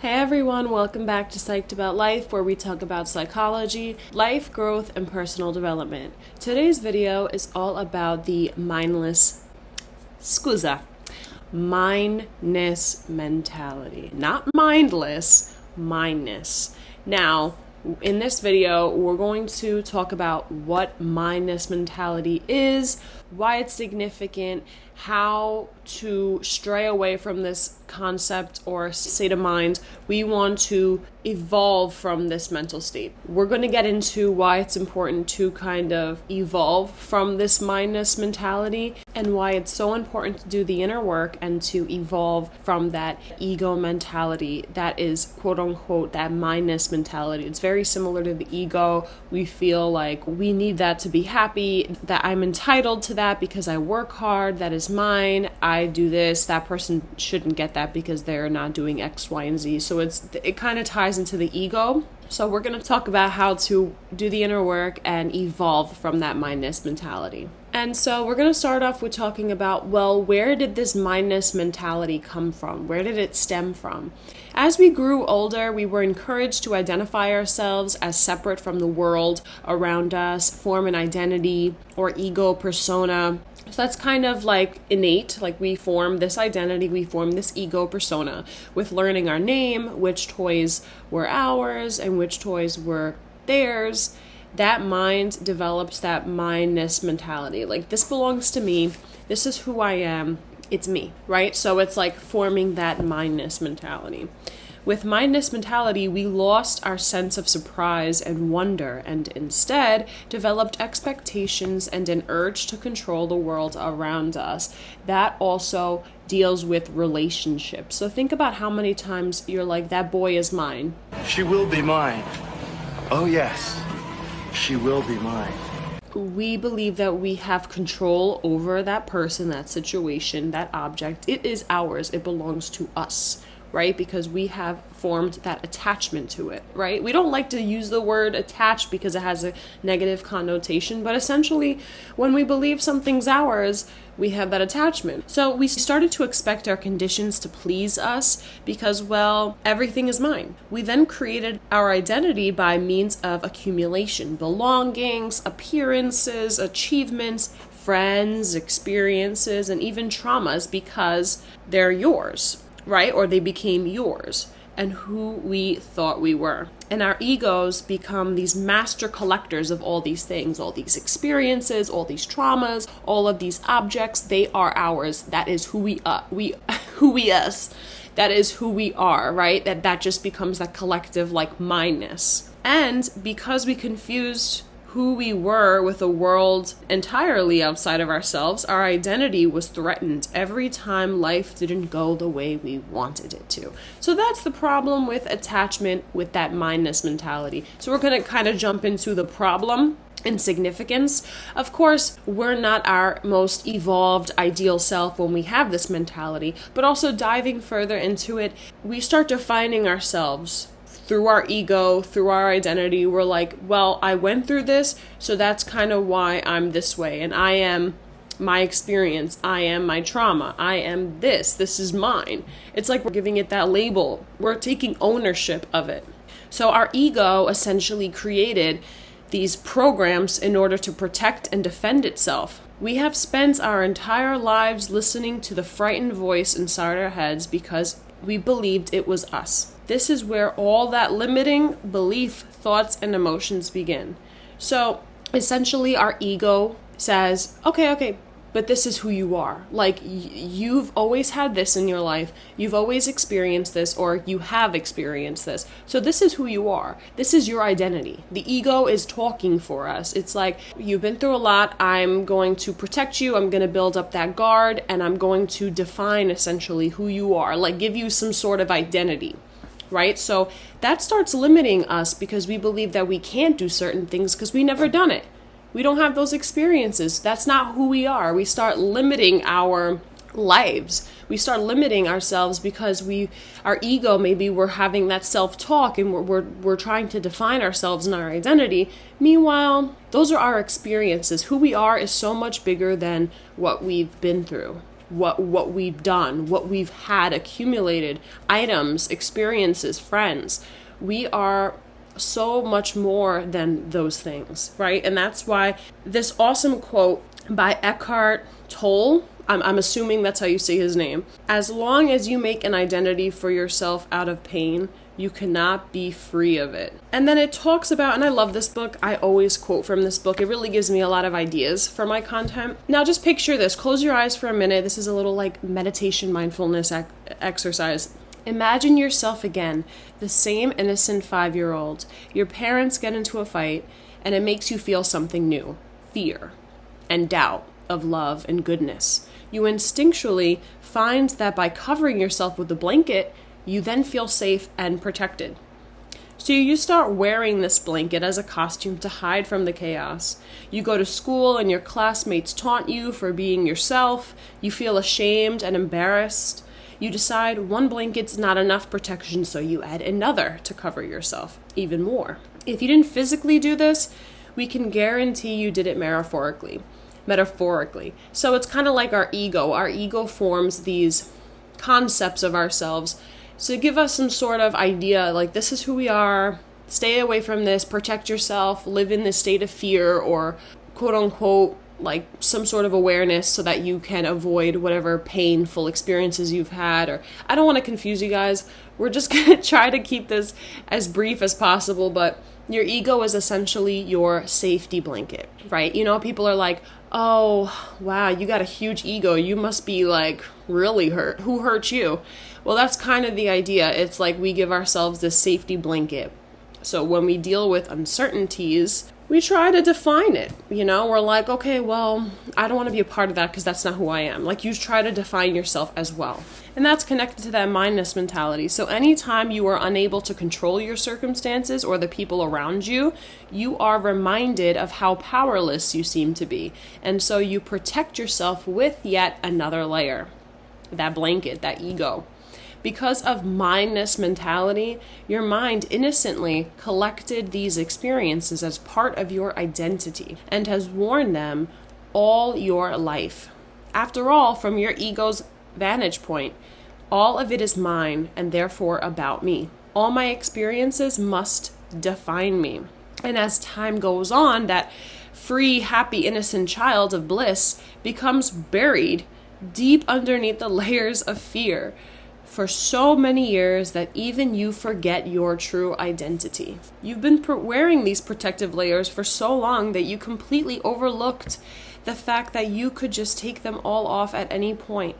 Hey everyone, welcome back to Psyched About Life, where we talk about psychology, life growth, and personal development. Today's video is all about the mindness mentality. Not mindless, mindness. Now, in this video, we're going to talk about what mindness mentality is, why it's significant, how to stray away from this concept or state of mind. We want to evolve from this mental state. We're going to get into why it's important to kind of evolve from this mindness mentality and why it's so important to do the inner work and to evolve from that ego mentality that is quote unquote that mindness mentality. It's very similar to the ego. We feel like we need that to be happy, that I'm entitled to that because I work hard, that is mine, I do this, that person shouldn't get that because they're not doing X, Y, and Z. So it kind of ties into the ego. So we're going to talk about how to do the inner work and evolve from that mindness mentality. And so we're going to start off with talking about, well, where did this mindness mentality come from? Where did it stem from? As we grew older, we were encouraged to identify ourselves as separate from the world around us, form an identity or ego persona. So that's kind of like innate, like we form this identity, we form this ego persona with learning our name, which toys were ours and which toys were theirs. That mind develops that mindness mentality. Like, this belongs to me, this is who I am, it's me, right? So it's like forming that mindness mentality. With mindness mentality, we lost our sense of surprise and wonder and instead developed expectations and an urge to control the world around us. That also deals with relationships. So think about how many times you're like, that boy is mine. She will be mine. Oh yes, she will be mine. We believe that we have control over that person, that situation, that object. It is ours. It belongs to us. Right? Because we have formed that attachment to it, right? We don't like to use the word attached because it has a negative connotation, but essentially when we believe something's ours, we have that attachment. So we started to expect our conditions to please us because, well, everything is mine. We then created our identity by means of accumulation, belongings, appearances, achievements, friends, experiences, and even traumas because they're yours. Right? Or they became yours and who we thought we were. And our egos become these master collectors of all these things, all these experiences, all these traumas, all of these objects. They are ours. That is who we are. That is who we are, right? That just becomes that collective like mindness. And because we confused who we were with a world entirely outside of ourselves, our identity was threatened every time life didn't go the way we wanted it to. So that's the problem with attachment with that mindness mentality. So we're going to kind of jump into the problem and significance. Of course, we're not our most evolved ideal self when we have this mentality, but also diving further into it, we start defining ourselves through our ego, through our identity. We're like, well, I went through this, so that's kind of why I'm this way. And I am my experience. I am my trauma. I am this. This is mine. It's like we're giving it that label. We're taking ownership of it. So our ego essentially created these programs in order to protect and defend itself. We have spent our entire lives listening to the frightened voice inside our heads because we believed it was us. This is where all that limiting belief, thoughts, and emotions begin. So essentially our ego says, okay, but this is who you are. Like, you've always had this in your life. You've always experienced this, or you have experienced this. So this is who you are. This is your identity. The ego is talking for us. It's like, you've been through a lot. I'm going to protect you. I'm going to build up that guard, and I'm going to define essentially who you are, like give you some sort of identity. Right? So that starts limiting us because we believe that we can't do certain things because we never done it. We don't have those experiences. That's not who we are. We start limiting our lives. We start limiting ourselves because our ego, maybe we're having that self-talk and we're trying to define ourselves and our identity. Meanwhile, those are our experiences. Who we are is so much bigger than what we've been through. what we've done, what we've had accumulated, items, experiences, friends. We are so much more than those things, right? And that's why this awesome quote by Eckhart Tolle, I'm assuming that's how you say his name, as long as you make an identity for yourself out of pain, you cannot be free of it. And then it talks about, and I love this book, I always quote from this book, it really gives me a lot of ideas for my content. Now just picture this, close your eyes for a minute, this is a little like meditation mindfulness exercise. Imagine yourself again, the same innocent 5-year-old. Your parents get into a fight, and it makes you feel something new, fear and doubt of love and goodness. You instinctually find that by covering yourself with a blanket, you then feel safe and protected. So you start wearing this blanket as a costume to hide from the chaos. You go to school and your classmates taunt you for being yourself. You feel ashamed and embarrassed. You decide one blanket's not enough protection, so you add another to cover yourself even more. If you didn't physically do this, we can guarantee you did it metaphorically. So it's kind of like our ego. Our ego forms these concepts of ourselves to give us some sort of idea, like this is who we are, stay away from this, protect yourself, live in this state of fear or quote unquote like some sort of awareness so that you can avoid whatever painful experiences you've had. Or I don't want to confuse you guys. We're just going to try to keep this as brief as possible, but your ego is essentially your safety blanket, right? You know, people are like, oh, wow, you got a huge ego. You must be like really hurt. Who hurt you? Well, that's kind of the idea. It's like we give ourselves this safety blanket. So when we deal with uncertainties, we try to define it. You know, we're like, okay, well, I don't want to be a part of that because that's not who I am. Like you try to define yourself as well. And that's connected to that mindness mentality. So anytime you are unable to control your circumstances or the people around you, you are reminded of how powerless you seem to be. And so you protect yourself with yet another layer, that blanket, that ego. Because of mindness mentality, your mind innocently collected these experiences as part of your identity and has worn them all your life. After all, from your ego's vantage point, all of it is mine and therefore about me. All my experiences must define me. And as time goes on, that free, happy, innocent child of bliss becomes buried deep underneath the layers of fear for so many years that even you forget your true identity. You've been wearing these protective layers for so long that you completely overlooked the fact that you could just take them all off at any point.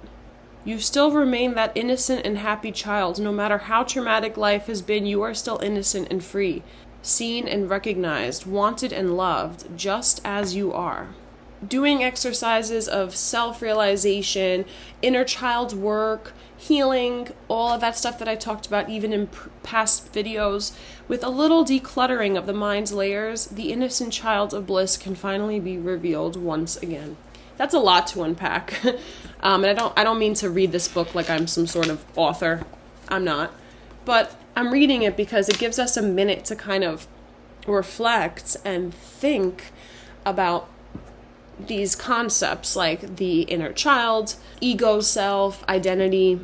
You still remain that innocent and happy child. No matter how traumatic life has been, you are still innocent and free, seen and recognized, wanted and loved, just as you are. Doing exercises of self-realization, inner child work, healing, all of that stuff that I talked about even in past videos, with a little decluttering of the mind's layers, the innocent child of bliss can finally be revealed once again. That's a lot to unpack. And I don't mean to read this book like I'm some sort of author. I'm not. But I'm reading it because it gives us a minute to kind of reflect and think about these concepts like the inner child, ego, self, identity,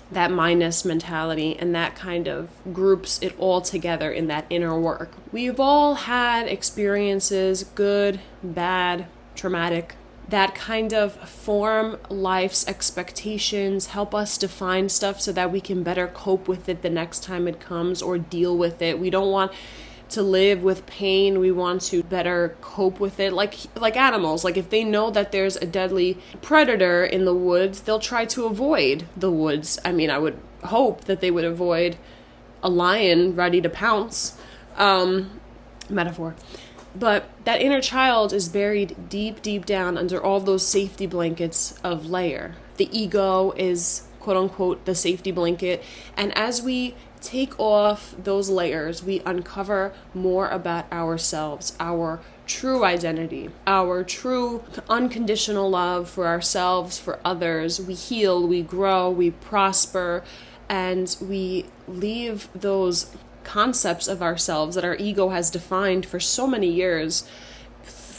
that mindness mentality, and that kind of groups it all together in that inner work. We've all had experiences, good, bad, traumatic, that kind of form life's expectations, help us define stuff so that we can better cope with it the next time it comes or deal with it. We don't want to live with pain. We want to better cope with it. Like animals, like if they know that there's a deadly predator in the woods, they'll try to avoid the woods. I mean, I would hope that they would avoid a lion ready to pounce. Metaphor. But that inner child is buried deep, deep down under all those safety blankets of layer. The ego is, quote unquote, the safety blanket. And as we take off those layers, we uncover more about ourselves, our true identity, our true unconditional love for ourselves, for others. We heal, we grow, we prosper, and we leave those concepts of ourselves that our ego has defined for so many years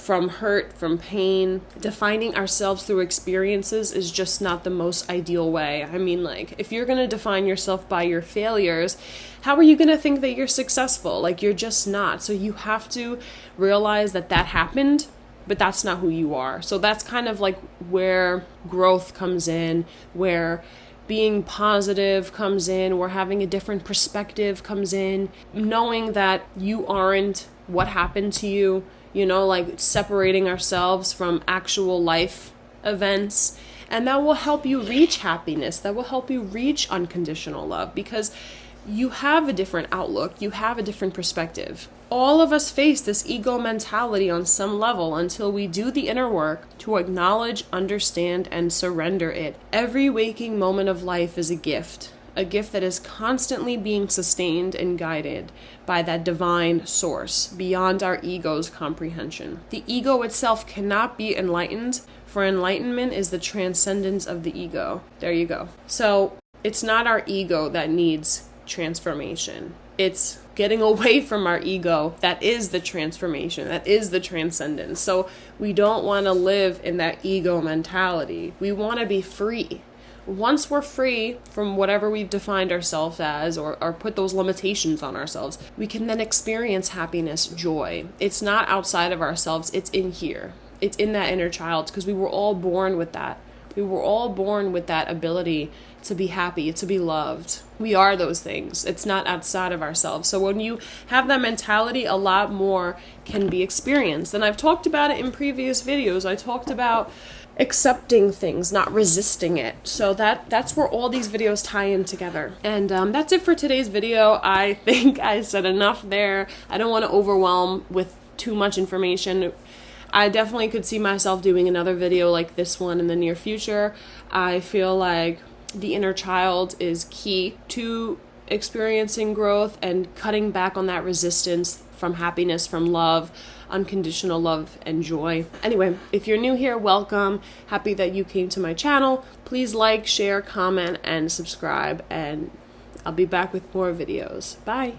from hurt, from pain. Defining ourselves through experiences is just not the most ideal way. I mean, like, if you're going to define yourself by your failures, how are you going to think that you're successful? Like, you're just not. So you have to realize that that happened, but that's not who you are. So that's kind of like where growth comes in, where being positive comes in, where having a different perspective comes in, knowing that you aren't what happened to you, you know, like separating ourselves from actual life events. And that will help you reach happiness. That will help you reach unconditional love, because you have a different outlook. You have a different perspective. All of us face this ego mentality on some level until we do the inner work to acknowledge, understand, and surrender it. Every waking moment of life is a gift that is constantly being sustained and guided by that divine source beyond our ego's comprehension. The ego itself cannot be enlightened, for enlightenment is the transcendence of the ego. There you go. So it's not our ego that needs transformation. It's getting away from our ego that is the transformation, that is the transcendence. So we don't want to live in that ego mentality. We want to be free. Once we're free from whatever we've defined ourselves as, or put those limitations on ourselves, we can then experience happiness, joy. It's not outside of ourselves, it's in here. It's in that inner child, because we were all born with that. We were all born with that ability to be happy, to be loved. We are those things. It's not outside of ourselves. So when you have that mentality, a lot more can be experienced. And I've talked about it in previous videos. I talked about accepting things, not resisting it. So that's where all these videos tie in together. And that's it for today's video. I think I said enough there. I don't want to overwhelm with too much information. I definitely could see myself doing another video like this one in the near future. I feel like the inner child is key to experiencing growth and cutting back on that resistance from happiness, from love, unconditional love and joy. Anyway, if you're new here, welcome. Happy that you came to my channel. Please like, share, comment, and subscribe, and I'll be back with more videos. Bye.